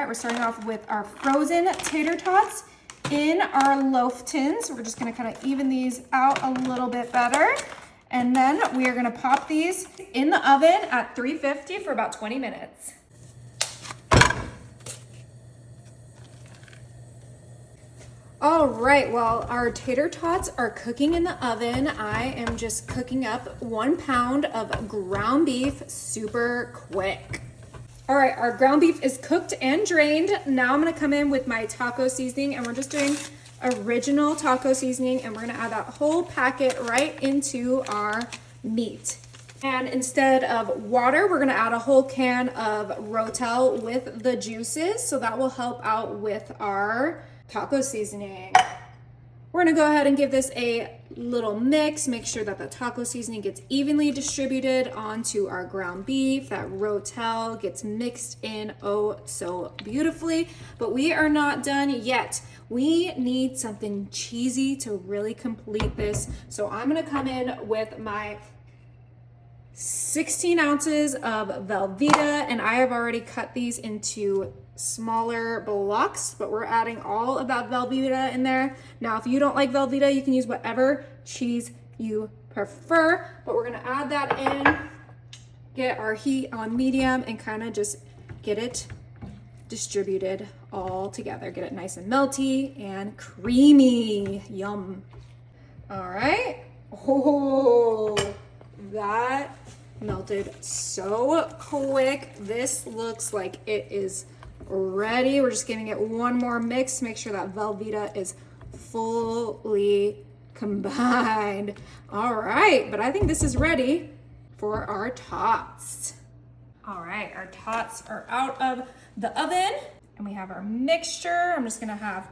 we're starting off with our frozen tater tots in our loaf tins. We're just gonna kind of even these out a little bit better. And then we are gonna pop these in the oven at 350 for about 20 minutes. All right, while our tater tots are cooking in the oven, I am just cooking up 1 pound of ground beef super quick. All right, our ground beef is cooked and drained. Now I'm gonna come in with my taco seasoning, and we're just doing original taco seasoning, and we're gonna add that whole packet right into our meat. And instead of water, we're gonna add a whole can of Rotel with the juices, so that will help out with our taco seasoning. We're gonna go ahead and give this a little mix, make sure that the taco seasoning gets evenly distributed onto our ground beef, that Rotel gets mixed in oh so beautifully. But we are not done yet. We need something cheesy to really complete this. So I'm gonna come in with my 16 ounces of Velveeta, and I have already cut these into smaller blocks, but we're adding all of that Velveeta in there. Now, if you don't like Velveeta, you can use whatever cheese you prefer, but we're gonna add that in, get our heat on medium, and kind of just get it distributed all together. Get it nice and melty and creamy. Yum. All right. Oh, that melted so quick. This looks like it is ready. We're just giving it one more mix to make sure that Velveeta is fully combined. All right, but I think this is ready for our tots. All right, our tots are out of the oven, and we have our mixture. I'm just gonna have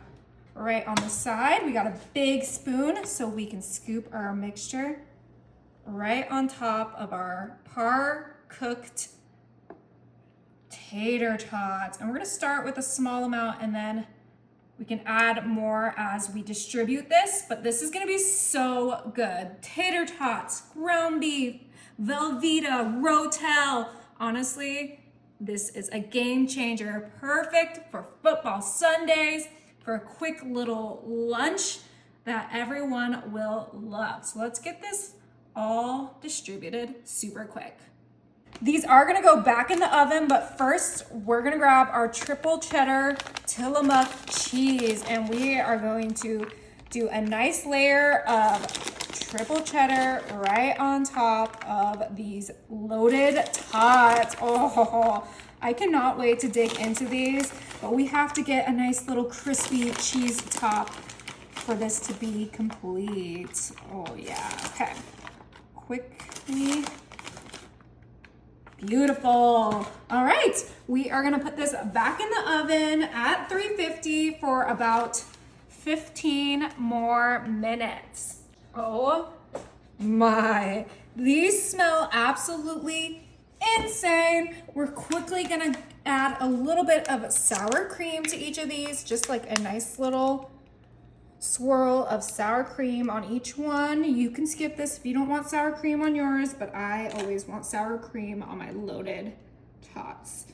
right on the side. We got a big spoon so we can scoop our mixture right on top of our par-cooked tater tots. And we're gonna start with a small amount, and then we can add more as we distribute this, but this is gonna be so good. Tater tots, ground beef, Velveeta, Rotel. Honestly, this is a game changer. Perfect for football Sundays, for a quick little lunch that everyone will love. So let's get this all distributed super quick. These are gonna go back in the oven, but first we're gonna grab our triple cheddar Tillamook cheese, and we are going to do a nice layer of triple cheddar right on top of these loaded tots. Oh, I cannot wait to dig into these, but we have to get a nice little crispy cheese top for this to be complete. Oh yeah, okay. Quickly. Beautiful. All right, we are gonna put this back in the oven at 350 for about 15 more minutes. Oh my, these smell absolutely insane. We're quickly gonna add a little bit of sour cream to each of these, just like a nice little swirl of sour cream on each one. You can skip this if you don't want sour cream on yours, but I always want sour cream on my loaded tots.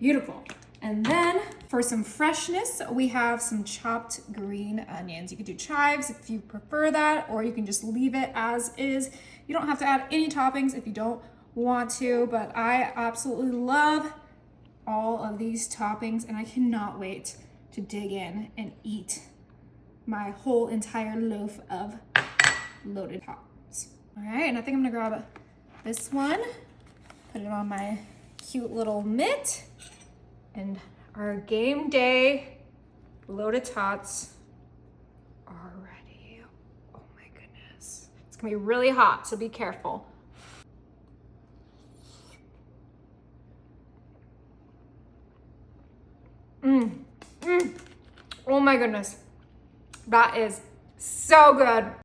Beautiful. And then for some freshness, we have some chopped green onions. You could do chives if you prefer that, or you can just leave it as is. You don't have to add any toppings if you don't want to, but I absolutely love all of these toppings, and I cannot wait to dig in and eat my whole entire loaf of loaded tots. All right, and I think I'm gonna grab this one, put it on my cute little mitt, and our game day loaded tots are ready. Oh my goodness. It's gonna be really hot, so be careful. Oh my goodness. That is so good.